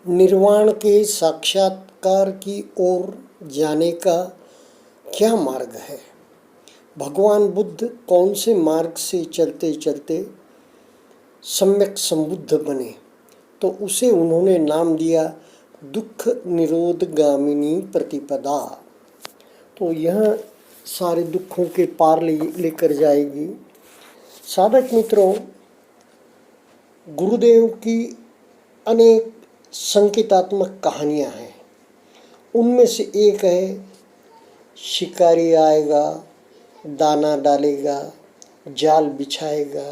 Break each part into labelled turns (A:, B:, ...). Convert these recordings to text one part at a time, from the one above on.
A: निर्वाण के साक्षात्कार की ओर जाने का क्या मार्ग है? भगवान बुद्ध कौन से मार्ग से चलते चलते सम्यक संबुद्ध बने? तो उसे उन्होंने नाम दिया दुख निरोधगामिनी प्रतिपदा। तो यह सारे दुखों के पार लेकर जाएगी। साधक मित्रों, गुरुदेव की अनेक संकेतात्मक कहानियाँ हैं। उनमें से एक है, शिकारी आएगा, दाना डालेगा, जाल बिछाएगा,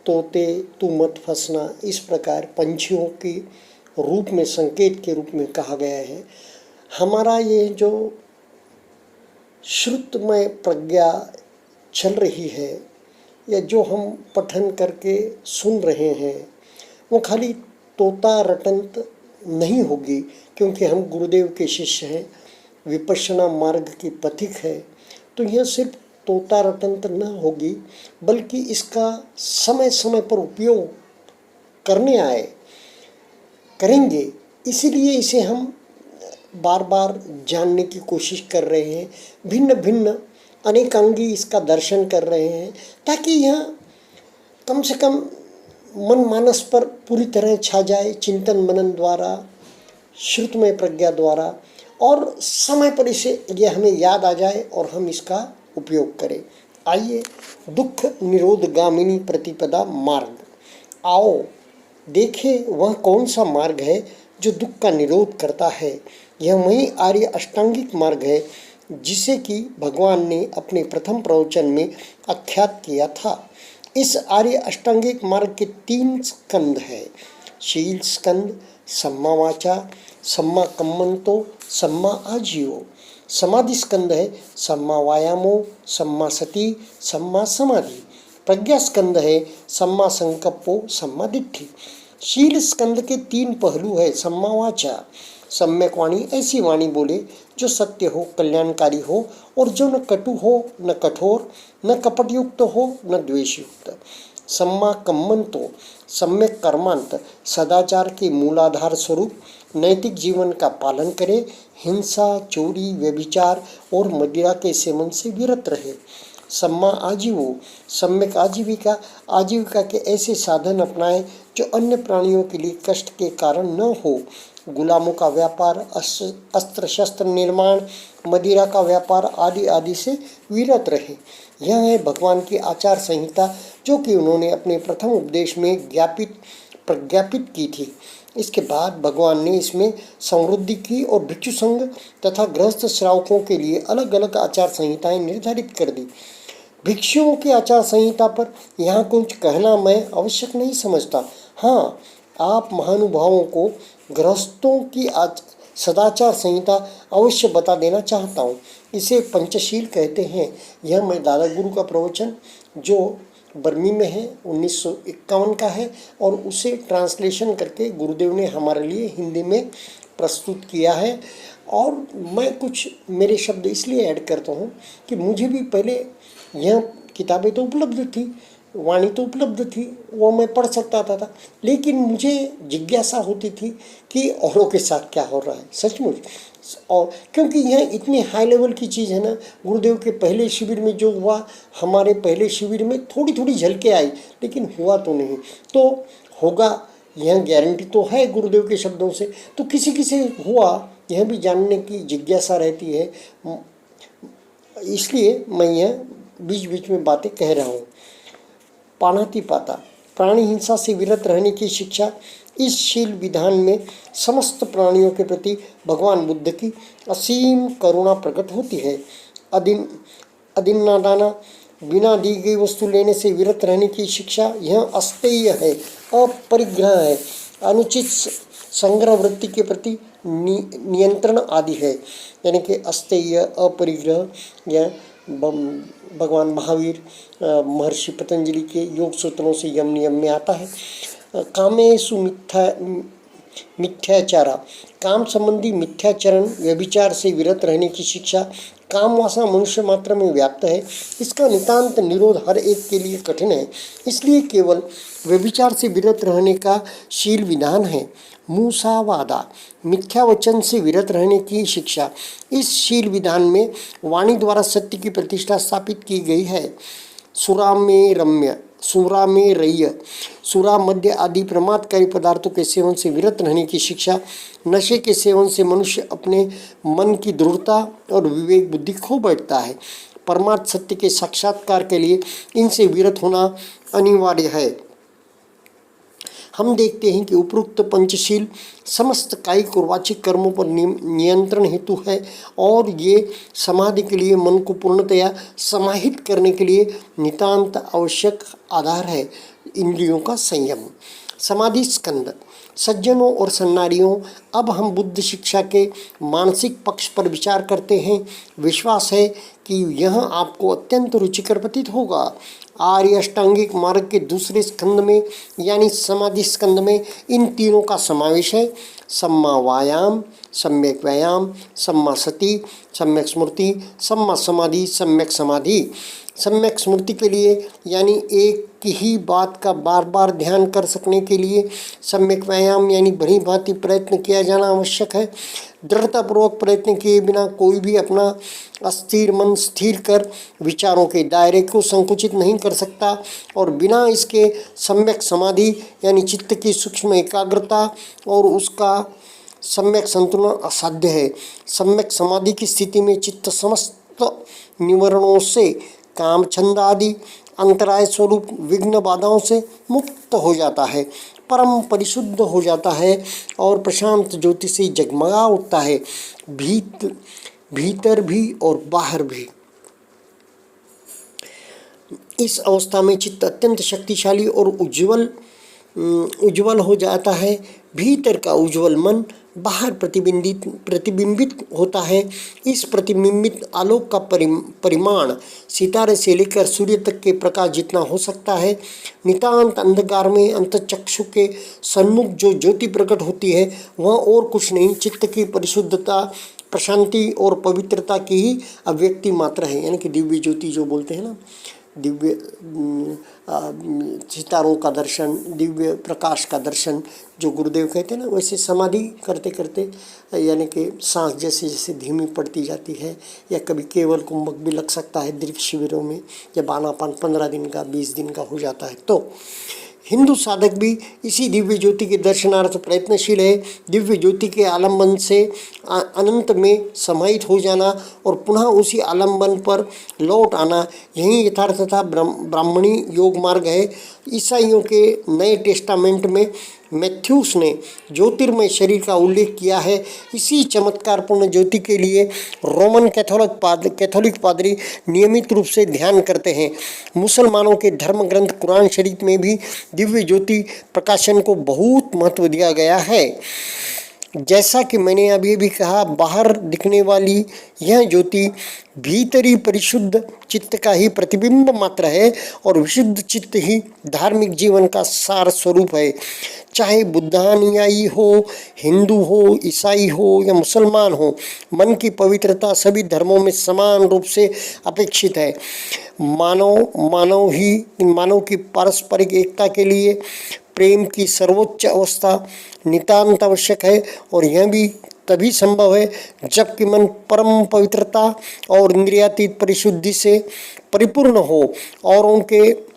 A: तोते तू मत फंसना, इस प्रकार पंछियों के रूप में, संकेत के रूप में कहा गया है। हमारा ये जो श्रुतमय प्रज्ञा चल रही है या जो हम पठन करके सुन रहे हैं, वो खाली तोता रटंत नहीं होगी, क्योंकि हम गुरुदेव के शिष्य हैं, विपश्यना मार्ग की पथिक है। तो यह सिर्फ तोता रटंत न होगी, बल्कि इसका समय समय पर उपयोग करने करेंगे। इसीलिए इसे हम बार बार जानने की कोशिश कर रहे हैं, भिन्न भिन्न अनेकांगी इसका दर्शन कर रहे हैं, ताकि यह कम से कम मन मानस पर पूरी तरह छा जाए, चिंतन मनन द्वारा, श्रुतमय प्रज्ञा द्वारा, और समय पर इसे यह हमें याद आ जाए और हम इसका उपयोग करें। आइए, दुख निरोधगामिनी प्रतिपदा मार्ग, आओ देखें वह कौन सा मार्ग है जो दुख का निरोध करता है। यह वही आर्य अष्टांगिक मार्ग है जिसे कि भगवान ने अपने प्रथम प्रवचन में आख्यात किया था। इस आर्य अष्टांगिक मार्ग के 3 स्कंद है। शील स्कंद, सम्मा वाचा, सम्मा कम्मंतो, सम्मा आजीवो। समाधि स्कंद है, सम्मा वायामो, सम्मा सती, सम्मा समाधि। प्रज्ञा स्कंद है, सम्मा संकप्पो, सम्मा दिट्ठि। शील स्कंद के 3 पहलू है। सम्मा वाचा, सम्यक वाणी, ऐसी वाणी बोले जो सत्य हो, कल्याणकारी हो, और जो न कटु हो, न कठोर, न कपटयुक्त हो, न द्वेषयुक्त। सम्मा कम्मंतो, सम्यक कर्मांत, सदाचार के मूलाधार स्वरूप नैतिक जीवन का पालन करे, हिंसा, चोरी, व्यभिचार और मदिरा के सेवन से विरत रहे। सम्मा आजीवो, सम्यक आजीविका के ऐसे साधन अपनाए जो अन्य प्राणियों के लिए कष्ट के कारण न हो। गुलामों का व्यापार, अस्त्र शस्त्र निर्माण, मदिरा का व्यापार आदि आदि से विरत रहे। यह है भगवान की आचार संहिता, जो कि उन्होंने अपने प्रथम उपदेश में प्रज्ञापित की थी। इसके बाद भगवान ने इसमें समृद्धि की और भिक्षु संघ तथा गृहस्थ श्रावकों के लिए अलग अलग आचार संहिताएं निर्धारित कर दी। भिक्षुओं की आचार संहिता पर यहाँ कुछ कहना मैं आवश्यक नहीं समझता। हाँ, आप महानुभावों को गृहस्थों की सदाचार संहिता अवश्य बता देना चाहता हूँ। इसे पंचशील कहते हैं। यह मैं दादा गुरु का प्रवचन जो बर्मी में है, 1951 का है, और उसे ट्रांसलेशन करके गुरुदेव ने हमारे लिए हिंदी में प्रस्तुत किया है। और मैं कुछ मेरे शब्द इसलिए ऐड करता हूँ कि मुझे भी पहले यह किताबें तो उपलब्ध थी, वाणी तो उपलब्ध थी, वो मैं पढ़ सकता था, लेकिन मुझे जिज्ञासा होती थी कि औरों के साथ क्या हो रहा है सचमुच। और क्योंकि यह इतनी हाई लेवल की चीज़ है ना, गुरुदेव के पहले शिविर में जो हुआ, हमारे पहले शिविर में थोड़ी थोड़ी झलकें आई, लेकिन हुआ तो नहीं। तो होगा, यह गारंटी तो है गुरुदेव के शब्दों से। तो किसी किसी हुआ, यह भी जानने की जिज्ञासा रहती है, इसलिए मैं यह बीच बीच में बातें कह रहा हूँ। पाणातिपाता, प्राणी हिंसा से विरत रहने की शिक्षा। इस शील विधान में समस्त प्राणियों के प्रति भगवान बुद्ध की असीम करुणा प्रकट होती है। अदिन्नादाना, बिना दी गई वस्तु लेने से विरत रहने की शिक्षा। यह अस्तेय है, अपरिग्रह है, अनुचित संग्रह वृत्ति के प्रति नियंत्रण आदि है। यानी कि अस्तेय, अपरिग्रह, यह भगवान महावीर, महर्षि पतंजलि के योग सूत्रों से यम नियम में आता है। कामेषु मिथ्याचारा, काम संबंधी मिथ्याचरण, व्यभिचार से विरत रहने की शिक्षा। काम वासना मनुष्य मात्र में व्याप्त है, इसका नितांत निरोध हर एक के लिए कठिन है। इसलिए केवल व्यभिचार से विरत रहने का शील विधान है। मूसावादा, मिथ्या वचन से विरत रहने की शिक्षा। इस शील विधान में वाणी द्वारा सत्य की प्रतिष्ठा स्थापित की गई है। सुरामेरय्य, सुरा मद्य आदि प्रमादकारी पदार्थों के सेवन से विरत रहने की शिक्षा। नशे के सेवन से मनुष्य अपने मन की दृढ़ता और विवेक बुद्धि खो बैठता है। परमार्थ सत्य के साक्षात्कार के लिए इनसे विरत होना अनिवार्य है। हम देखते हैं कि उपरोक्त पंचशील समस्त कायिक और वाचिक कर्मों पर नियंत्रण हेतु है और ये समाधि के लिए मन को पूर्णतया समाहित करने के लिए नितांत आवश्यक आधार है। इंद्रियों का संयम। समाधि स्कंद। सज्जनों और सन्नारियों, अब हम बुद्ध शिक्षा के मानसिक पक्ष पर विचार करते हैं। विश्वास है कि यह आपको अत्यंत रुचिकर प्रतीत होगा। आर्य अष्टांगिक मार्ग के दूसरे स्कंद में यानी समाधि स्कंद में इन तीनों का समावेश है। सम्मा वायाम, सम्यक व्यायाम, सम्मा सति, सम्यक स्मृति, सम्मा समाधि, सम्यक समाधि। सम्यक स्मृति के लिए यानी एक ही बात का बार बार ध्यान कर सकने के लिए सम्यक व्यायाम यानी भली भांति प्रयत्न किया जाना आवश्यक है। दृढ़तापूर्वक प्रयत्न किए बिना कोई भी अपना अस्थिर मन स्थिर कर विचारों के दायरे को संकुचित नहीं कर सकता और बिना इसके सम्यक समाधि यानी चित्त की सूक्ष्म एकाग्रता और उसका सम्यक संतुलन असाध्य है। सम्यक समाधि की स्थिति में चित्त समस्त निवरणों से, काम छंद आदि अंतराय स्वरूप विघ्न बाधाओं से मुक्त हो जाता है, परम परिशुद्ध हो जाता है और प्रशांत ज्योति से जगमगा उठता है, भीतर भी और बाहर भी। इस अवस्था में चित्त अत्यंत शक्तिशाली और उज्ज्वल हो जाता है। भीतर का उज्ज्वल मन बाहर प्रतिबिंबित होता है। इस प्रतिबिंबित आलोक का परिमाण सितारे से लेकर सूर्य तक के प्रकाश जितना हो सकता है। नितांत अंधकार में अंतःचक्षु के सन्मुख जो ज्योति प्रकट होती है वह और कुछ नहीं, चित्त की परिशुद्धता, प्रशांति और पवित्रता की ही अभिव्यक्ति मात्र है। यानी कि दिव्य ज्योति जो बोलते हैं ना, दिव्य सितारों का दर्शन, दिव्य प्रकाश का दर्शन जो गुरुदेव कहते हैं ना, वैसे समाधि करते करते यानी कि सांस जैसे जैसे धीमी पड़ती जाती है या कभी केवल कुंभक भी लग सकता है दीर्घ शिविरों में, जब आनापान 15 दिन का 20 दिन का हो जाता है। तो हिंदू साधक भी इसी दिव्य ज्योति के दर्शनार्थ प्रयत्नशील है। दिव्य ज्योति के आलम्बन से अनंत में समाहित हो जाना और पुनः उसी आलम्बन पर लौट आना, यही यथार्थता ब्राह्मणी योग मार्ग है। ईसाइयों के नए टेस्टामेंट में मैथ्यूस ने ज्योतिर्मय शरीर का उल्लेख किया है। इसी चमत्कारपूर्ण ज्योति के लिए रोमन कैथोलिक पादरी नियमित रूप से ध्यान करते हैं। मुसलमानों के धर्म ग्रंथ कुरान शरीफ में भी दिव्य ज्योति प्रकाशन को बहुत महत्व दिया गया है। जैसा कि मैंने अभी भी कहा, बाहर दिखने वाली यह ज्योति भीतरी परिशुद्ध चित्त का ही प्रतिबिंब मात्र है और विशुद्ध चित्त ही धार्मिक जीवन का सार स्वरूप है। चाहे बुद्धानुयायी हो, हिंदू हो, ईसाई हो या मुसलमान हो, मन की पवित्रता सभी धर्मों में समान रूप से अपेक्षित है। मानव की पारस्परिक एकता के लिए प्रेम की सर्वोच्च अवस्था नितांत आवश्यक है और यह भी तभी संभव है जबकि मन परम पवित्रता और इंद्रियातीत परिशुद्धि से परिपूर्ण हो। और उनके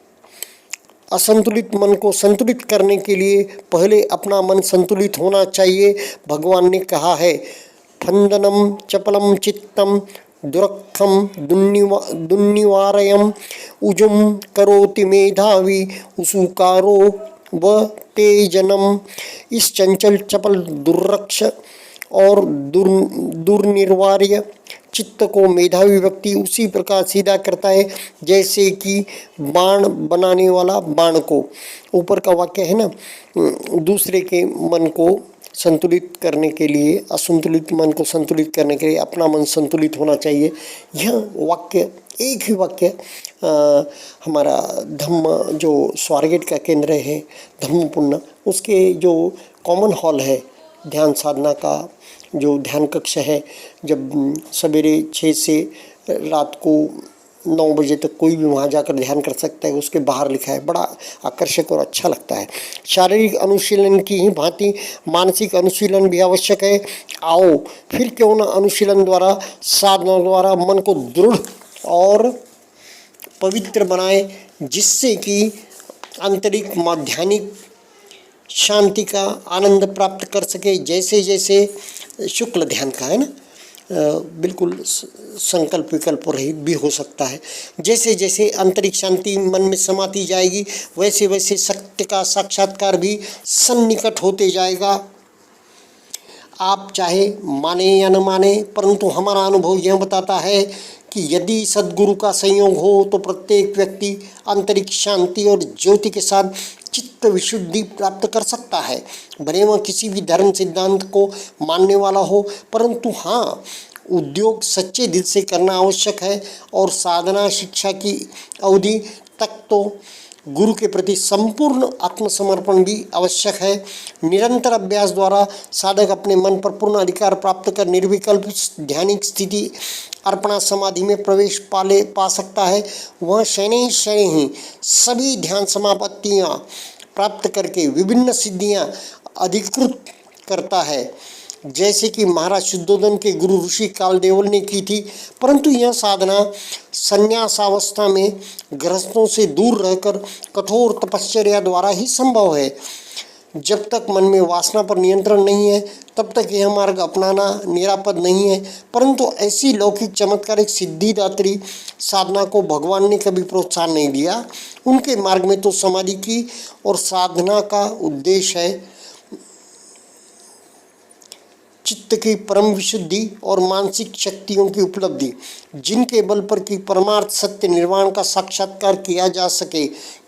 A: असंतुलित मन को संतुलित करने के लिए पहले अपना मन संतुलित होना चाहिए। भगवान ने कहा है, फंदनम चपलम चित्तम दुरखम दुन्निवारयम उजुम करोति मेधावी उसुकारो व तेजनम। इस चंचल चपल दुर्रक्ष और दुर्निर्वार्य चित्त को मेधावी व्यक्ति उसी प्रकार सीधा करता है जैसे कि बाण बनाने वाला बाण को। ऊपर का वाक्य है ना, दूसरे के मन को संतुलित करने के लिए, असंतुलित मन को संतुलित करने के लिए अपना मन संतुलित होना चाहिए। यह वाक्य, एक ही वाक्य हमारा धम्म जो स्वारगेट का केंद्र है धम्मपुन्ना, उसके जो कॉमन हॉल है ध्यान साधना का जो ध्यान कक्ष है, जब सवेरे 6 से रात को 9 बजे तक कोई भी वहाँ जाकर ध्यान कर सकता है, उसके बाहर लिखा है। बड़ा आकर्षक और अच्छा लगता है। शारीरिक अनुशीलन की ही भांति मानसिक अनुशीलन भी आवश्यक है। आओ फिर क्यों न अनुशीलन द्वारा, साधना द्वारा मन को दृढ़ और पवित्र बनाए, जिससे कि आंतरिक माध्यानिक शांति का आनंद प्राप्त कर सके। जैसे जैसे शुक्ल ध्यान का है ना, बिल्कुल संकल्प विकल्प रहित भी हो सकता है। जैसे जैसे आंतरिक शांति मन में समाती जाएगी, वैसे वैसे सत्य का साक्षात्कार भी सन्निकट होते जाएगा। आप चाहे माने या न माने, परंतु हमारा अनुभव यह बताता है कि यदि सद्गुरु का संयोग हो तो प्रत्येक व्यक्ति आंतरिक शांति और ज्योति के साथ चित्त विशुद्धि प्राप्त कर सकता है, भले वह किसी भी धर्म सिद्धांत को मानने वाला हो। परंतु हाँ, उद्योग सच्चे दिल से करना आवश्यक है और साधना शिक्षा की अवधि तक तो गुरु के प्रति संपूर्ण आत्मसमर्पण भी आवश्यक है। निरंतर अभ्यास द्वारा साधक अपने मन पर पूर्ण अधिकार प्राप्त कर निर्विकल्प ध्यानिक स्थिति अर्पणा समाधि में प्रवेश पा सकता है। वह क्षण ही सभी ध्यान समापत्तियाँ प्राप्त करके विभिन्न सिद्धियाँ अधिकृत करता है, जैसे कि महाराज शुद्धोधन के गुरु ऋषि कालदेवल ने की थी। परंतु यह साधना संन्यासावस्था में गृहस्थों से दूर रहकर कठोर तपश्चर्या द्वारा ही संभव है। जब तक मन में वासना पर नियंत्रण नहीं है, तब तक यह मार्ग अपनाना निरापद नहीं है। परंतु ऐसी लौकिक चमत्कारिक सिद्धिदात्री साधना को भगवान ने कभी प्रोत्साहन नहीं दिया। उनके मार्ग में तो समाधि की और साधना का उद्देश्य है चित्त की परम विशुद्धि और मानसिक शक्तियों की उपलब्धि, जिनके बल पर कि परमार्थ सत्य निर्वाण का साक्षात्कार किया जा सके।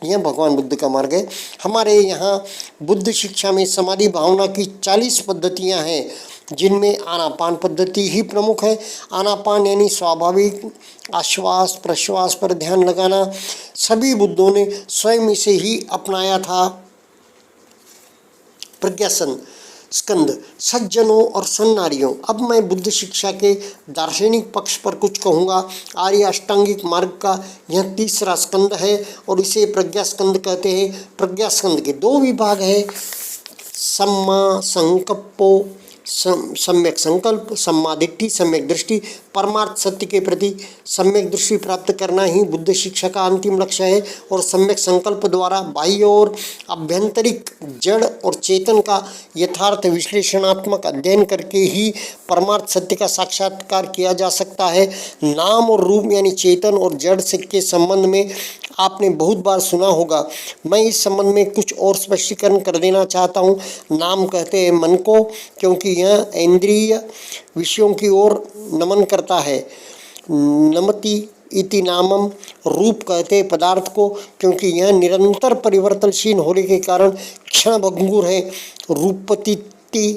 A: यह भगवान बुद्ध का मार्ग है। हमारे यहाँ बुद्ध शिक्षा में समाधि भावना की 40 पद्धतियाँ हैं, जिनमें आनापान पद्धति ही प्रमुख है। आनापान यानी स्वाभाविक आश्वास प्रश्वास पर ध्यान लगाना सभी बुद्धों ने स्वयं इसे ही अपनाया था। प्रज्ञासन स्कंद सज्जनों और सन्नारियों। अब मैं बुद्ध शिक्षा के दार्शनिक पक्ष पर कुछ कहूँगा। आर्य अष्टांगिक मार्ग का यह तीसरा स्कंद है और इसे प्रज्ञा स्कंद कहते हैं। प्रज्ञा स्कंद के 2 विभाग है, सम्मा संकप्पो सम्यक संकल्प, सम्मा दिट्ठी सम्यक दृष्टि। परमार्थ सत्य के प्रति सम्यक दृष्टि प्राप्त करना ही बुद्ध शिक्षा का अंतिम लक्ष्य है और सम्यक संकल्प द्वारा बाह्य और आभ्यंतरिक जड़ और चेतन का यथार्थ विश्लेषणात्मक अध्ययन करके ही परमार्थ सत्य का साक्षात्कार किया जा सकता है। नाम और रूप यानी चेतन और जड़ से के संबंध में आपने बहुत बार सुना होगा। मैं इस संबंध में कुछ और स्पष्टीकरण कर देना चाहता हूँ। नाम कहते हैं मन को, क्योंकि यह इंद्रिय विषयों की ओर नमन करता है। नमति इति नामम। रूप कहते हैं पदार्थ को, क्योंकि यह निरंतर परिवर्तनशील होने के कारण क्षणभंगुर है। रूपतिति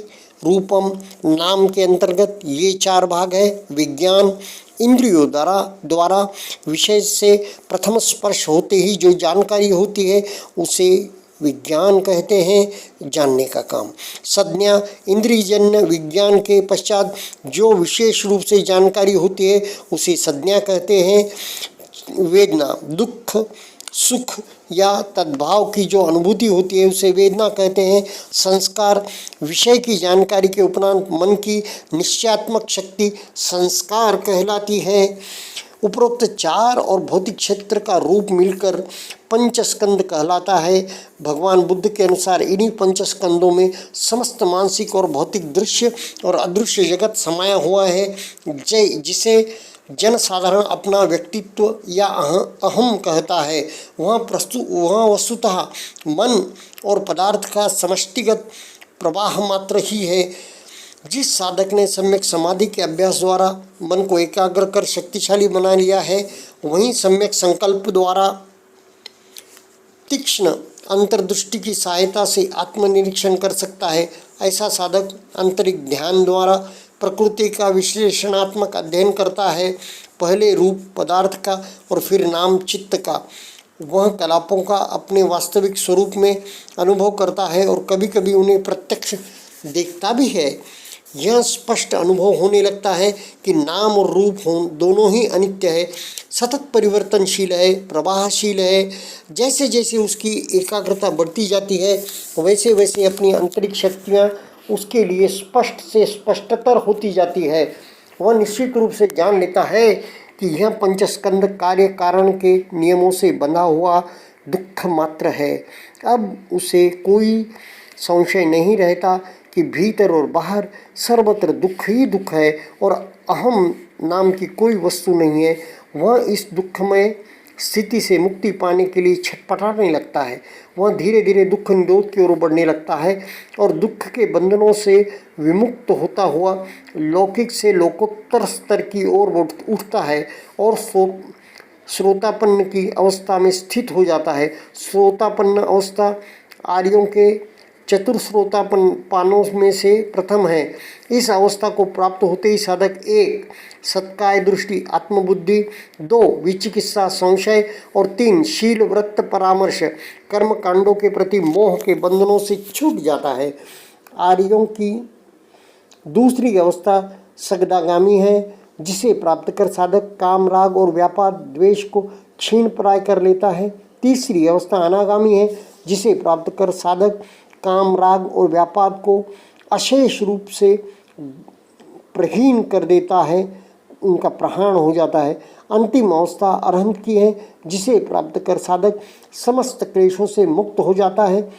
A: रूपम नाम के अंतर्गत ये 4 भाग है। विज्ञान इंद्रियों द्वारा विषय से प्रथम स्पर्श होते ही जो जानकारी होती है उसे विज्ञान कहते हैं, जानने का काम। संज्ञा इंद्रियजन्य विज्ञान के पश्चात जो विशेष रूप से जानकारी होती है उसे संज्ञा कहते हैं। वेदना दुख सुख या तद्भाव की जो अनुभूति होती है उसे वेदना कहते हैं। संस्कार विषय की जानकारी के उपरांत मन की निश्चयात्मक शक्ति संस्कार कहलाती है। उपरोक्त 4 और भौतिक क्षेत्र का रूप मिलकर पंचस्कंद कहलाता है। भगवान बुद्ध के अनुसार इन्हीं पंचस्कंदों में समस्त मानसिक और भौतिक दृश्य और अदृश्य जगत समाया हुआ है, जिसे जनसाधारण अपना व्यक्तित्व या अहम कहता है। वहाँ वस्तुतः मन और पदार्थ का समष्टिगत प्रवाह मात्र ही है। जिस साधक ने सम्यक समाधि के अभ्यास द्वारा मन को एकाग्र कर शक्तिशाली बना लिया है, वहीं सम्यक संकल्प द्वारा तीक्ष्ण अंतर्दृष्टि की सहायता से आत्मनिरीक्षण कर सकता है। ऐसा साधक आंतरिक ध्यान द्वारा प्रकृति का विश्लेषणात्मक अध्ययन करता है, पहले रूप पदार्थ का और फिर नाम चित्त का। वह कलापों का अपने वास्तविक स्वरूप में अनुभव करता है और कभी कभी उन्हें प्रत्यक्ष देखता भी है। यह स्पष्ट अनुभव होने लगता है कि नाम और रूप दोनों ही अनित्य है, सतत परिवर्तनशील है, प्रवाहशील है। जैसे जैसे उसकी एकाग्रता बढ़ती जाती है वैसे वैसे अपनी आंतरिक शक्तियाँ उसके लिए स्पष्ट से स्पष्टतर होती जाती है। वह निश्चित रूप से जान लेता है कि यह पंचस्कंद कार्य कारण के नियमों से बंधा हुआ दुख मात्र है। अब उसे कोई संशय नहीं रहता कि भीतर और बाहर सर्वत्र दुख ही दुख है और अहम नाम की कोई वस्तु नहीं है। वह इस दुखमय स्थिति से मुक्ति पाने के लिए छटपटाने लगता है। वह धीरे धीरे दुख निरोध की ओर बढ़ने लगता है और दुख के बंधनों से विमुक्त होता हुआ लौकिक से लोकोत्तर स्तर की ओर उठता है और श्रोतापन्न की अवस्था में स्थित हो जाता है। श्रोतापन्न अवस्था आर्यों के चतुर्श्रोतापन पानों में से प्रथम है। इस अवस्था को प्राप्त होते ही साधक 1 सत्काय दृष्टि आत्मबुद्धि, 2 विचिकित्सा संशय और 3 शील व्रत परामर्श कर्म कांडों के प्रति मोह के बंधनों से छूट जाता है। आर्यों की दूसरी अवस्था सगदागामी है, जिसे प्राप्त कर साधक काम राग और व्यापार द्वेष को क्षीण प्राय कर लेता है। तीसरी अवस्था अनागामी है, जिसे प्राप्त कर साधक काम राग और व्यापार को अशेष रूप से प्रहीन कर देता है, उनका प्रहाण हो जाता है। अंतिम अवस्था अरहंत की है, जिसे प्राप्त कर साधक समस्त क्लेशों से मुक्त हो जाता है।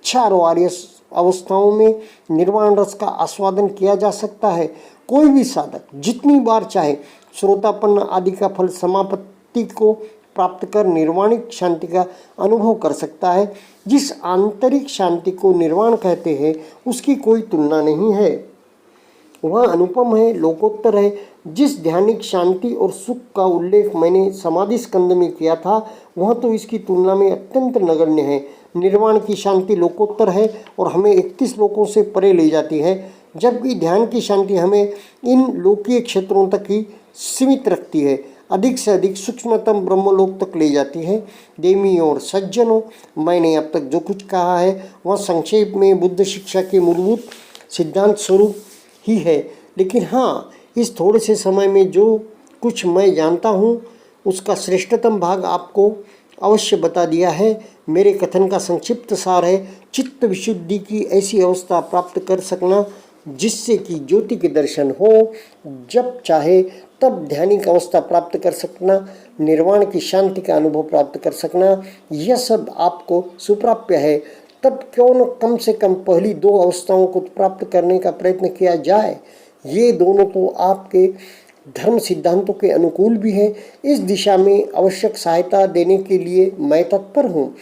A: चारों आर्य अवस्थाओं में निर्वाण रस का आस्वादन किया जा सकता है। कोई भी साधक जितनी बार चाहे श्रोतापन्न आदि का फल समापत्ति को प्राप्त कर निर्वाणिक शांति का अनुभव कर सकता है। जिस आंतरिक शांति को निर्वाण कहते हैं उसकी कोई तुलना नहीं है। वह अनुपम है, लोकोत्तर है। जिस ध्यानिक शांति और सुख का उल्लेख मैंने समाधि स्कंद में किया था वह तो इसकी तुलना में अत्यंत नगण्य है। निर्वाण की शांति लोकोत्तर है और हमें 31 लोकों से परे ले जाती है, जबकि ध्यान की शांति हमें इन लोकीय क्षेत्रों तक ही सीमित रखती है, अधिक से अधिक सूक्ष्मतम ब्रह्मलोक तक ले जाती है। देवी और सज्जनों, मैंने अब तक जो कुछ कहा है वह संक्षेप में बुद्ध शिक्षा के मूलभूत सिद्धांत स्वरूप ही है, लेकिन हाँ, इस थोड़े से समय में जो कुछ मैं जानता हूँ उसका श्रेष्ठतम भाग आपको अवश्य बता दिया है। मेरे कथन का संक्षिप्त सार है चित्त विशुद्धि की ऐसी अवस्था प्राप्त कर सकना जिससे कि ज्योति के दर्शन हो, जब चाहे तब ध्यानिक अवस्था प्राप्त कर सकना, निर्वाण की शांति का अनुभव प्राप्त कर सकना, यह सब आपको सुप्राप्य है। तब क्यों न कम से कम पहली 2 अवस्थाओं को प्राप्त करने का प्रयत्न किया जाए। ये दोनों तो आपके धर्म सिद्धांतों के अनुकूल भी है। इस दिशा में आवश्यक सहायता देने के लिए मैं तत्पर हूँ।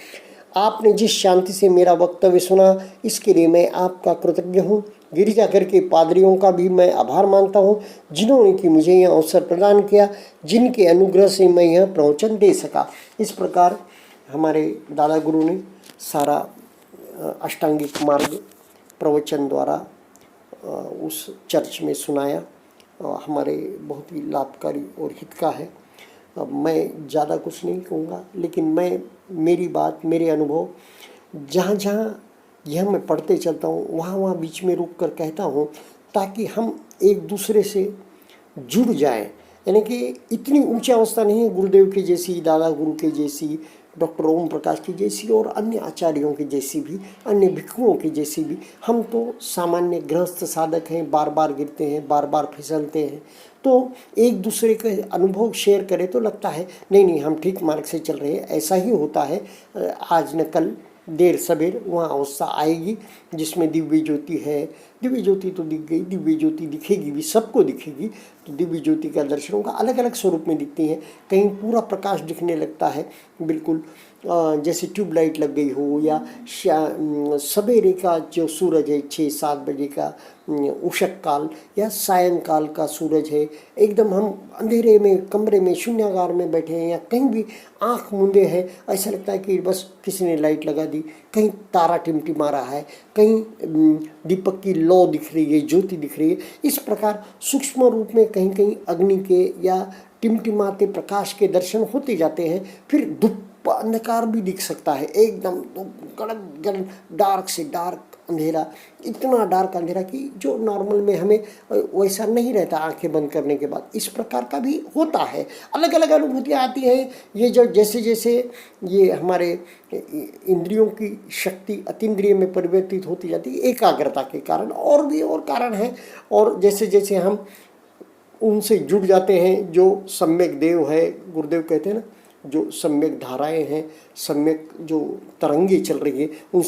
A: आपने जिस शांति से मेरा वक्तव्य सुना इसके लिए मैं आपका कृतज्ञ हूँ। गिरिजाघर के पादरियों का भी मैं आभार मानता हूँ, जिन्होंने कि मुझे यह अवसर प्रदान किया, जिनके अनुग्रह से मैं यह प्रवचन दे सका। इस प्रकार हमारे दादा गुरु ने सारा अष्टांगिक मार्ग प्रवचन द्वारा उस चर्च में सुनाया। हमारे बहुत ही लाभकारी और हित का है। मैं ज़्यादा कुछ नहीं कहूँगा, लेकिन मेरी बात, मेरे अनुभव जहाँ जहाँ यह मैं पढ़ते चलता हूँ वहाँ वहाँ बीच में रुक कर कहता हूँ, ताकि हम एक दूसरे से जुड़ जाएं। यानी कि इतनी ऊंची अवस्था नहीं है गुरुदेव की जैसी, दादा गुरु के जैसी, डॉक्टर ओम प्रकाश की जैसी और अन्य आचार्यों की जैसी भी, अन्य भिक्षुओं की जैसी भी। हम तो सामान्य गृहस्थ साधक हैं, बार बार गिरते हैं, बार बार फिसलते हैं। तो एक दूसरे के अनुभव शेयर करें तो लगता है नहीं हम ठीक मार्ग से चल रहे हैं। ऐसा ही होता है। आज न कल देर सवेर वहाँ अवस्था आएगी जिसमें दिव्य ज्योति है। दिव्य ज्योति तो दिख गई, दिव्य ज्योति दिखेगी भी, सबको दिखेगी। तो दिव्य ज्योति का दर्शनों का अलग अलग स्वरूप में दिखती है। कहीं पूरा प्रकाश दिखने लगता है, बिल्कुल जैसे ट्यूबलाइट लग गई हो, या सवेरे का जो सूरज है 6-7 बजे का उषक काल, या सायंकाल का सूरज है। एकदम हम अंधेरे में कमरे में शून्यागार में बैठे हैं या कहीं भी आँख मूंदे हैं, ऐसा लगता है कि बस किसी ने लाइट लगा दी। कहीं तारा टिमटिमा रहा है, कहीं दीपक की लौ दिख रही है, ज्योति दिख रही है। इस प्रकार सूक्ष्म रूप में कहीं कहीं अग्नि के या टिमटिमाते प्रकाश के दर्शन होते जाते हैं। फिर धूप अंधकार भी दिख सकता है, एकदम गड़क डार्क से डार्क अंधेरा, इतना डार्क अंधेरा कि जो नॉर्मल में हमें वैसा नहीं रहता आंखें बंद करने के बाद। इस प्रकार का भी होता है, अलग अलग अनुभूतियाँ आती हैं। ये जो जैसे जैसे ये हमारे इंद्रियों की शक्ति अतीन्द्रिय में परिवर्तित होती जाती है एकाग्रता के कारण, और भी और कारण हैं। और जैसे जैसे हम उनसे जुड़ जाते हैं, जो सम्यक देव है, गुरुदेव कहते हैं ना, जो सम्यक धाराएं हैं, सम्यक जो तरंगे चल रही है, उनसे